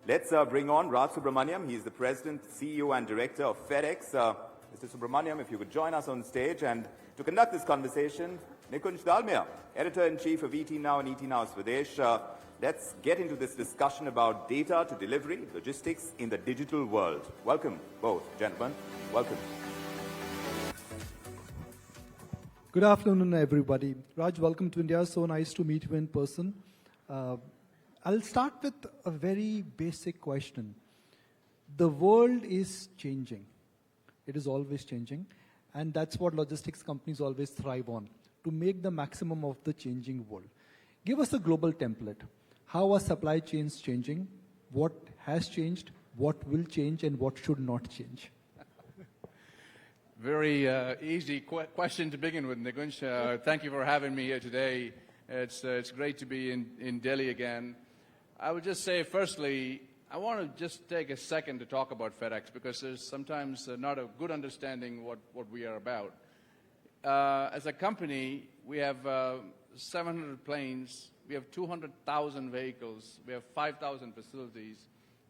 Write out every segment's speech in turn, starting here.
Let's bring on Raj Subramaniam. He's the President, CEO and Director of FedEx. Mr. Subramaniam, if you could join us on stage. And to conduct this conversation, Nikunj Dalmia, Editor-in-Chief of ET Now and ET Now Swadesh. Let's get into this discussion about data to delivery, logistics in the digital world. Welcome, both gentlemen. Welcome. Good afternoon, everybody. Raj, welcome to India. So nice to meet you in person. I'll start with a very basic question. The world is changing. It is always changing. And that's what logistics companies always thrive on, to make the maximum of the changing world. Give us a global template. How are supply chains changing? What has changed? What will change? And what should not change? Very easy question to begin with, Nikunj. Thank you for having me here today. It's great to be in Delhi again. I would just say, firstly, I want to just take a second to talk about FedEx because there's sometimes not a good understanding what we are about. As a company, we have 700 planes, we have 200,000 vehicles, we have 5,000 facilities,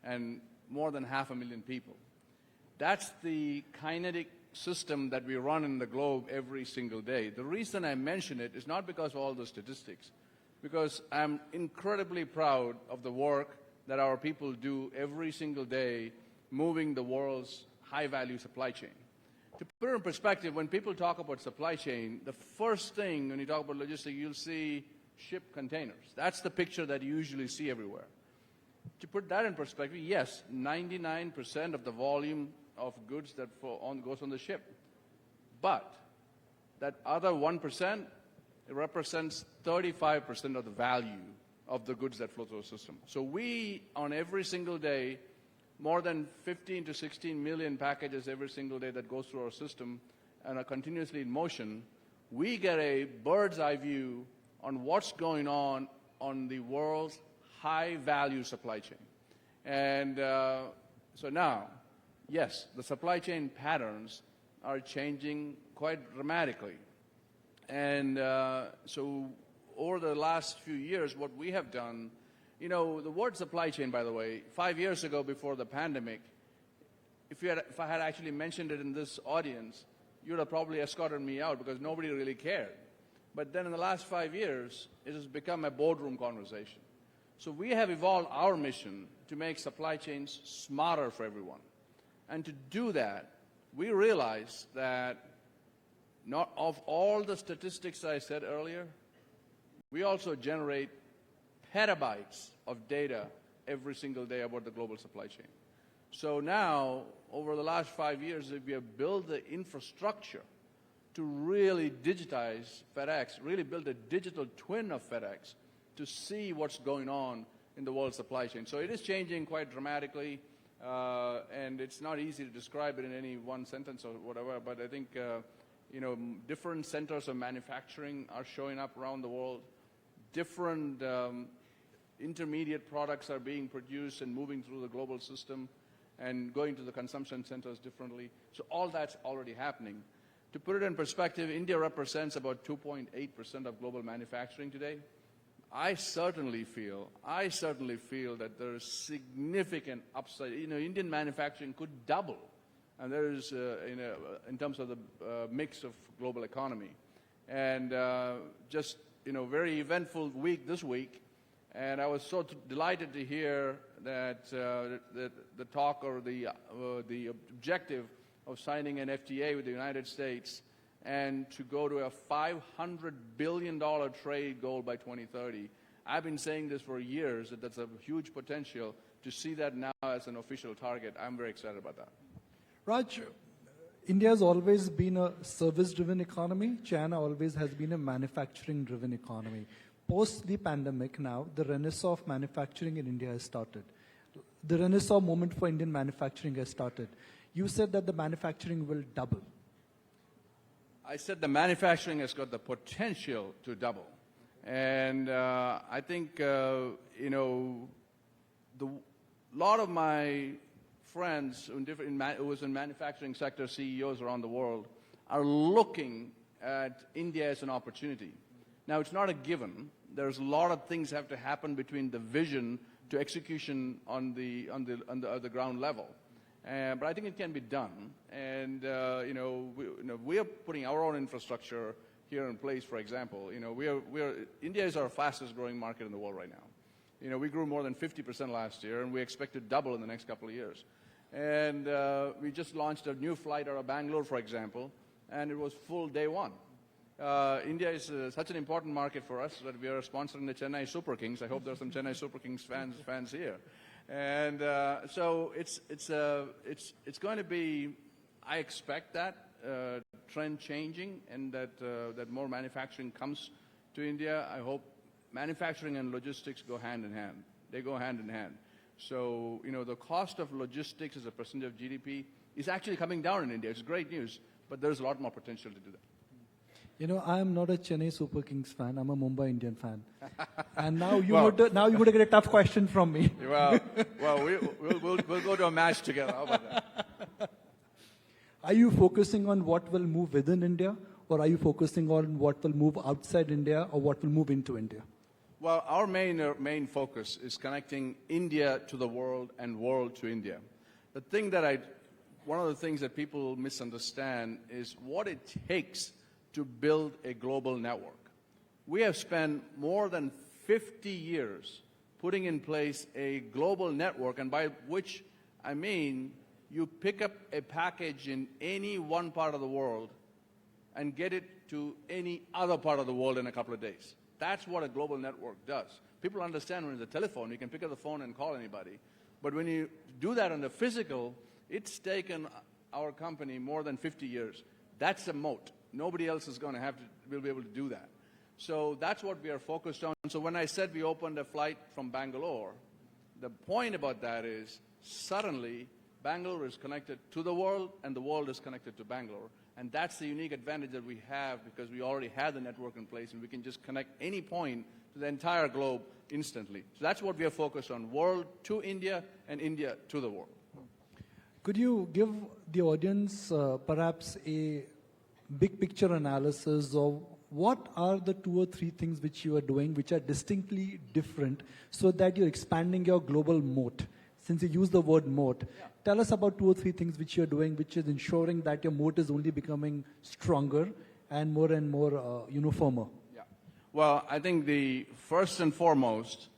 and more than 500,000 people. That's the kinetic system that we run in the globe every single day. The reason I mention it is not because of all the statistics, because I'm incredibly proud of the work that our people do every single day moving the world's high-value supply chain. To put it in perspective, when people talk about supply chain, the first thing when you talk about logistics, you'll see ship containers. That's the picture that you usually see everywhere. To put that in perspective, yes, 99% of the volume of goods that goes on the ship. But that other 1%, it represents 35% of the value of the goods that flow through the system. So we, on every single day, more than 15 to 16 million packages every single day that goes through our system and are continuously in motion, we get a bird's eye view on what's going on the world's high-value supply chain. And so now, yes, the supply chain patterns are changing quite dramatically. And so over the last few years, what we have done, you know, the word supply chain, by the way, 5 years ago before the pandemic, if I had actually mentioned it in this audience, you would have probably escorted me out because nobody really cared. But then in the last 5 years, it has become a boardroom conversation. So we have evolved our mission to make supply chains smarter for everyone. And to do that, we realize that not of all the statistics I said earlier, we also generate petabytes of data every single day about the global supply chain. So now, over the last 5 years, we have built the infrastructure to really digitize FedEx, really build a digital twin of FedEx to see what's going on in the world supply chain. So it is changing quite dramatically, and it's not easy to describe it in any one sentence or whatever, but I think you know, different centers of manufacturing are showing up around the world. Different intermediate products are being produced and moving through the global system and going to the consumption centers differently. So all that's already happening. To put it in perspective, India represents about 2.8% of global manufacturing today. I certainly feel that there is significant upside. You know, Indian manufacturing could double, and there is, in terms of the mix of global economy. And just, you know, very eventful week this week, and I was so delighted to hear that the talk or the objective of signing an FTA with the United States and to go to a $500 billion trade goal by 2030. I've been saying this for years, that that's a huge potential. To see that now as an official target, I'm very excited about that. Raj, India has always been a service-driven economy. China always has been a manufacturing-driven economy. Post the pandemic now, the renaissance of manufacturing in India has started. The renaissance moment for Indian manufacturing has started. You said that the manufacturing will double. I said the manufacturing has got the potential to double. And I think, you know, a lot of my friends who was in manufacturing sector CEOs around the world are looking at India as an opportunity. Now, it's not a given. There's a lot of things have to happen between the vision to execution on the ground level. But I think it can be done. And we are putting our own infrastructure here in place. For example, India is our fastest growing market in the world right now. We grew more than 50% last year, and we expect to double in the next couple of years. And we just launched a new flight out of Bangalore, for example, and it was full day one. India is such an important market for us that we are sponsoring the Chennai Super Kings. I hope there are some Chennai Super Kings fans here. And so it's going to be, I expect that trend changing, and that more manufacturing comes to India. I hope manufacturing and logistics go hand in hand. They go hand in hand. So, the cost of logistics as a percentage of GDP is actually coming down in India. It's great news, but there's a lot more potential to do that. I am not a Chennai Super Kings fan. I'm a Mumbai Indian fan. And now you're going to get a tough question from me. Well, we'll go to a match together. How about that? Are you focusing on what will move within India, or are you focusing on what will move outside India, or what will move into India? Well, our main focus is connecting India to the world and world to India. One of the things that people misunderstand is what it takes to build a global network. We have spent more than 50 years putting in place a global network, and by which I mean you pick up a package in any one part of the world and get it to any other part of the world in a couple of days. That's what a global network does. People understand when it's a telephone, you can pick up the phone and call anybody. But when you do that on the physical, it's taken our company more than 50 years. That's a moat. Nobody else is going to will be able to do that. So that's what we are focused on. So when I said we opened a flight from Bangalore, the point about that is suddenly Bangalore is connected to the world and the world is connected to Bangalore. And that's the unique advantage that we have because we already had the network in place and we can just connect any point to the entire globe instantly. So that's what we are focused on, world to India and India to the world. Could you give the audience perhaps a big picture analysis of what are the 2 or 3 things which you are doing which are distinctly different so that you're expanding your global moat? Since you use the word moat, tell us about 2 or 3 things which you're doing which is ensuring that your moat is only becoming stronger and more firmer. Yeah. Well, I think the first and foremost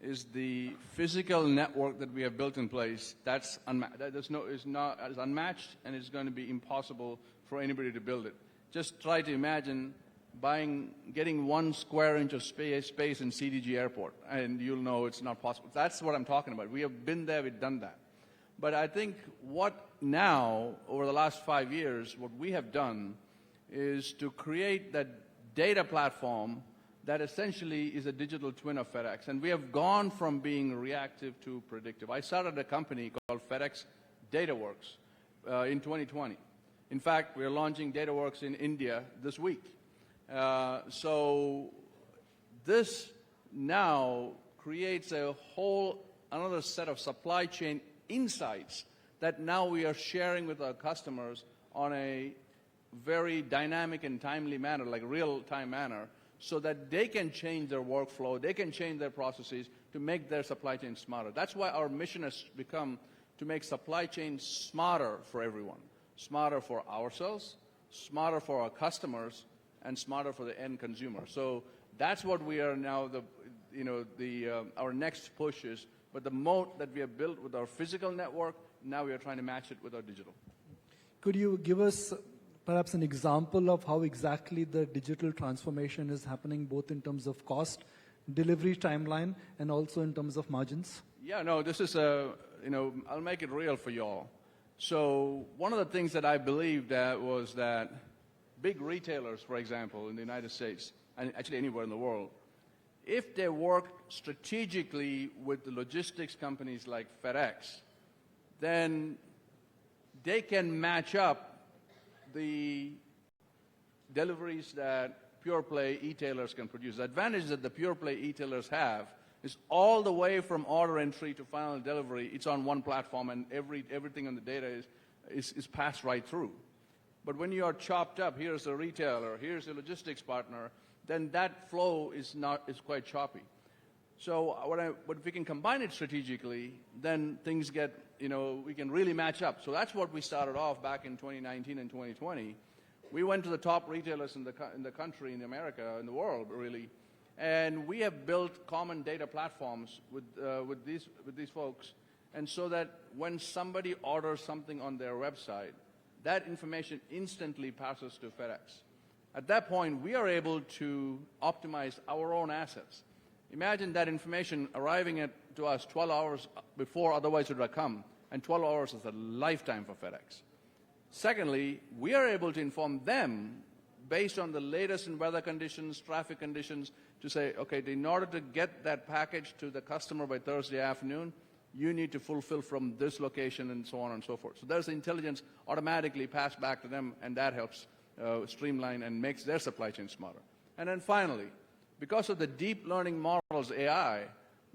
is the physical network that we have built in place. That's unmatched, and it's going to be impossible for anybody to build it. Just try to imagine getting 1 square inch of space in CDG Airport, and you'll know it's not possible. That's what I'm talking about. We have been there, we've done that. But I think over the last 5 years, what we have done is to create that data platform that essentially is a digital twin of FedEx. And we have gone from being reactive to predictive. I started a company called FedEx DataWorks in 2020. In fact, we are launching DataWorks in India this week. So this now creates another set of supply chain insights that now we are sharing with our customers on a very dynamic and timely manner, like real-time manner, so that they can change their workflow, they can change their processes to make their supply chain smarter. That's why our mission has become to make supply chain smarter for everyone. Smarter for ourselves, smarter for our customers, and smarter for the end consumer. So that's what we are now, our next push is, but the moat that we have built with our physical network, now we are trying to match it with our digital. Could you give us perhaps an example of how exactly the digital transformation is happening, both in terms of cost, delivery timeline, and also in terms of margins? Yeah, no, this is I'll make it real for y'all. So one of the things that I believed was that big retailers, for example, in the United States, and actually anywhere in the world, if they work strategically with the logistics companies like FedEx, then they can match up the deliveries that pure-play e-tailers can produce. The advantage that the pure-play e-tailers have is all the way from order entry to final delivery, it's on one platform, and everything on the data is passed right through. But when you are chopped up, here's a retailer, here's a logistics partner, then that flow is quite choppy. So but if we can combine it strategically, then things get, we can really match up. So that's what we started off back in 2019 and 2020. We went to the top retailers in the country, in America, in the world, really, and we have built common data platforms with these folks, and so that when somebody orders something on their website, that information instantly passes to FedEx. At that point, we are able to optimize our own assets. Imagine that information arriving to us 12 hours before otherwise it would have come, and 12 hours is a lifetime for FedEx. Secondly, we are able to inform them based on the latest in weather conditions, traffic conditions, to say, okay, in order to get that package to the customer by Thursday afternoon, you need to fulfill from this location and so on and so forth. So there's intelligence automatically passed back to them, and that helps streamline and makes their supply chain smarter. And then finally, because of the deep learning models, AI,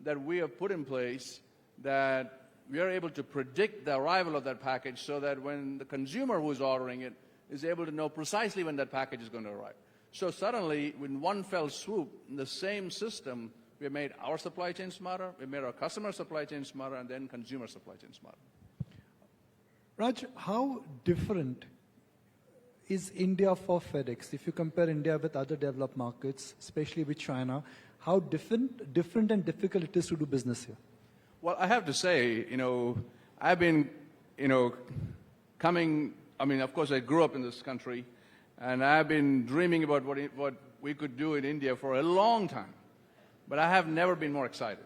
that we have put in place, that we are able to predict the arrival of that package so that when the consumer who is ordering it is able to know precisely when that package is going to arrive. So suddenly, in one fell swoop, in the same system, we have made our supply chain smarter, we made our customer supply chain smarter, and then consumer supply chain smarter. Raj, how different is India for FedEx? If you compare India with other developed markets, especially with China, how different and difficult it is to do business here? Well, I have to say, I've been, of course I grew up in this country, and I've been dreaming about what we could do in India for a long time. But I have never been more excited.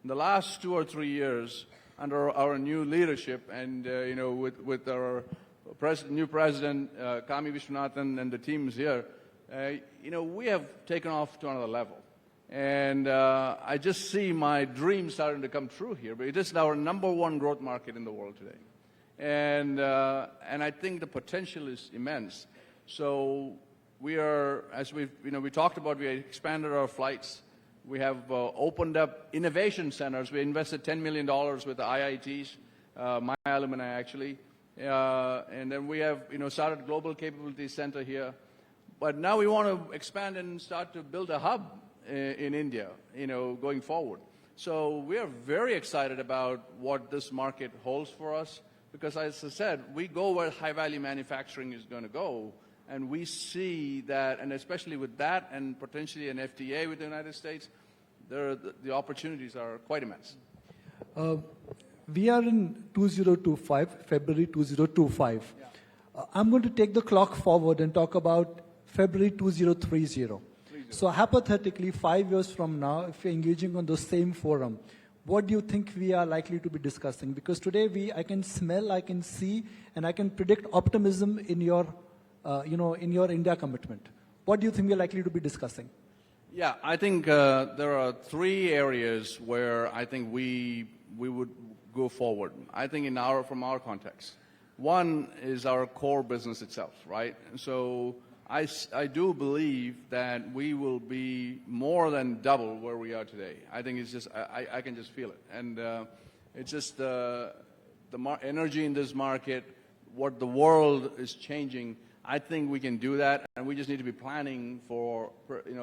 In the last 2 or 3 years, under our new leadership and, with our new president, Kami Vishwanathan, and the teams here, we have taken off to another level. And I just see my dream starting to come true here. But it is our #1 growth market in the world today. And I think the potential is immense. So we are, as we talked about, we expanded our flights. We have opened up innovation centers. We invested $10 million with the IITs, my alumni actually. And then we have, started Global Capability Center here. But now we want to expand and start to build a hub in India, going forward. So we are very excited about what this market holds for us because, as I said, we go where high-value manufacturing is going to go, and we see that, and especially with that and potentially an FTA with the United States, the opportunities are quite immense. We are in 2025, February 2025. Yeah. I'm going to take the clock forward and talk about February 2030. So hypothetically, 5 years from now, if we're engaging on the same forum, what do you think we are likely to be discussing? Because today I can smell, I can see, and I can predict optimism in your, in your India commitment. What do you think we're likely to be discussing? Yeah, I think there are 3 areas where I think we would go forward. I think from our context. One is our core business itself, right? So I do believe that we will be more than double where we are today. I think it's just, I can just feel it. And it's just the energy in this market, what the world is changing. I think we can do that, and we just need to be planning for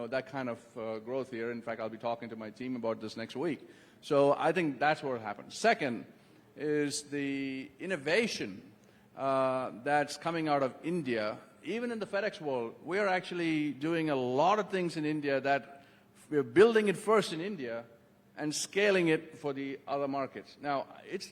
that kind of growth here. In fact, I'll be talking to my team about this next week. So I think that's what happens. Second is the innovation that's coming out of India. Even in the FedEx world, we're actually doing a lot of things in India that we're building it first in India and scaling it for the other markets. Now,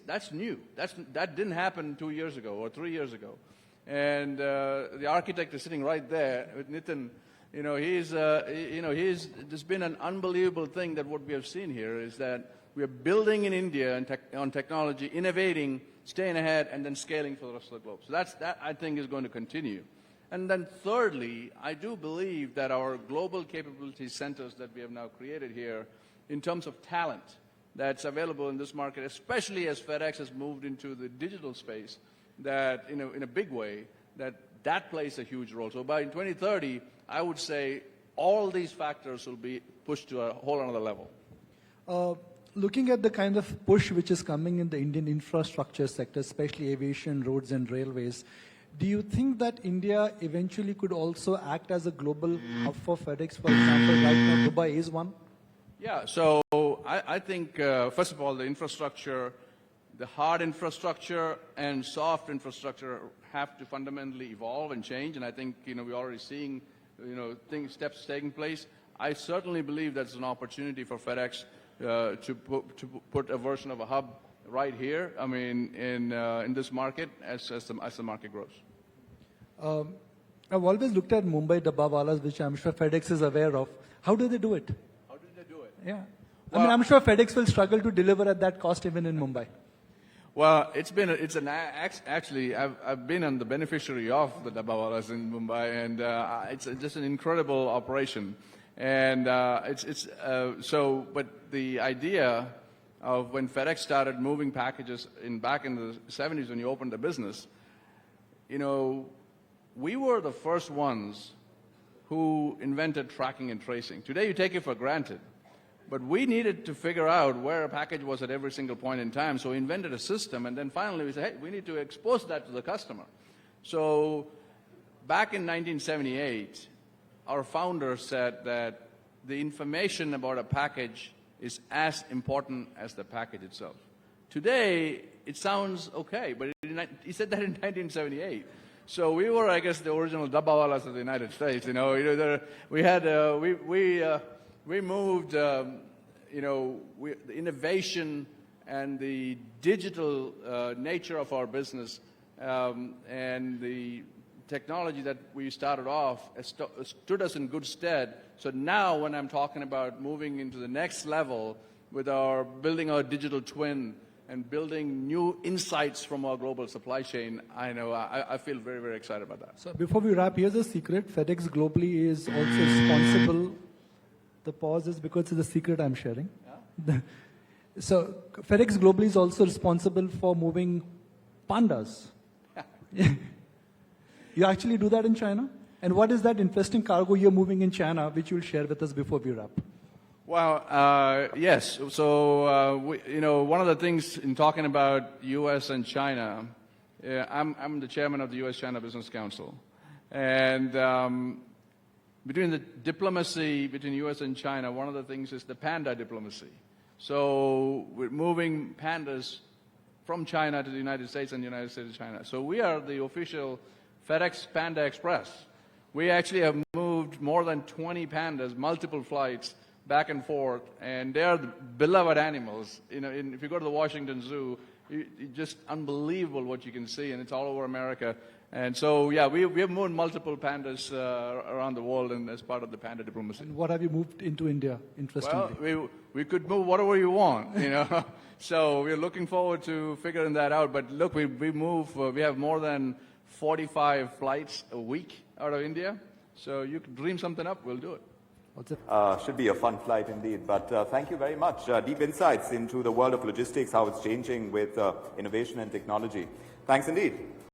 that's new. That didn't happen 2 years ago or 3 years ago. And the architect is sitting right there with Nitin. There's been an unbelievable thing that what we have seen here is that we are building in India on technology, innovating, staying ahead, and then scaling for the rest of the globe. So that I think is going to continue. And then thirdly, I do believe that our global capability centers that we have now created here, in terms of talent that's available in this market, especially as FedEx has moved into the digital space, that in a big way, that plays a huge role. So by 2030, I would say all these factors will be pushed to a whole another level. Looking at the kind of push which is coming in the Indian infrastructure sector, especially aviation, roads and railways, do you think that India eventually could also act as a global hub for FedEx? For example, right now Dubai is one. Yeah, so I think, first of all, the infrastructure, the hard infrastructure and soft infrastructure have to fundamentally evolve and change. And I think, we're already seeing, steps taking place. I certainly believe that's an opportunity for FedEx to put a version of a hub right here. I mean, in this market as the market grows. I've always looked at Mumbai Dabbawalas, which I'm sure FedEx is aware of. How do they do it? How do they do it? Yeah. Well, I mean, I'm sure FedEx will struggle to deliver at that cost even in Mumbai. Well, actually, I've been on the beneficiary of the Dabbawalas in Mumbai, and it's just an incredible operation. And but the idea of when FedEx started moving packages back in the 70s when you opened the business, we were the first ones who invented tracking and tracing. Today you take it for granted, but we needed to figure out where a package was at every single point in time, so we invented a system, and then finally we said, hey, we need to expose that to the customer. So back in 1978, our founder said that the information about a package is as important as the package itself. Today, it sounds okay, but he said that in 1978. So we were, I guess, the original Dabbawalas of the United States. We moved, the innovation and the digital nature of our business and the technology that we started off stood us in good stead. So now when I'm talking about moving into the next level with building our digital twin and building new insights from our global supply chain, I feel very, very excited about that. So before we wrap, here's a secret. FedEx globally is also responsible. The pause is because it's a secret I'm sharing. Yeah? So FedEx globally is also responsible for moving pandas. You actually do that in China? And what is that interesting cargo you're moving in China, which you'll share with us before we wrap? Well, yes. So, one of the things in talking about U.S. and China, I'm the chairman of the U.S.-China Business Council. And between the diplomacy between U.S. and China, one of the things is the Panda diplomacy. So we're moving pandas from China to the United States and the United States to China. So we are the official FedEx Panda Express. We actually have moved more than 20 pandas, multiple flights, back and forth, and they are the beloved animals. If you go to the Washington Zoo, it's just unbelievable what you can see, and it's all over America. And so, yeah, we have moved multiple pandas around the world, and as part of the panda diplomacy. And what have you moved into India, interestingly? Well, we could move whatever you want, So we're looking forward to figuring that out. But look, we have more than 45 flights a week out of India. So you can dream something up, we'll do it. Should be a fun flight indeed, but thank you very much. Deep insights into the world of logistics, how it's changing with innovation and technology. Thanks indeed.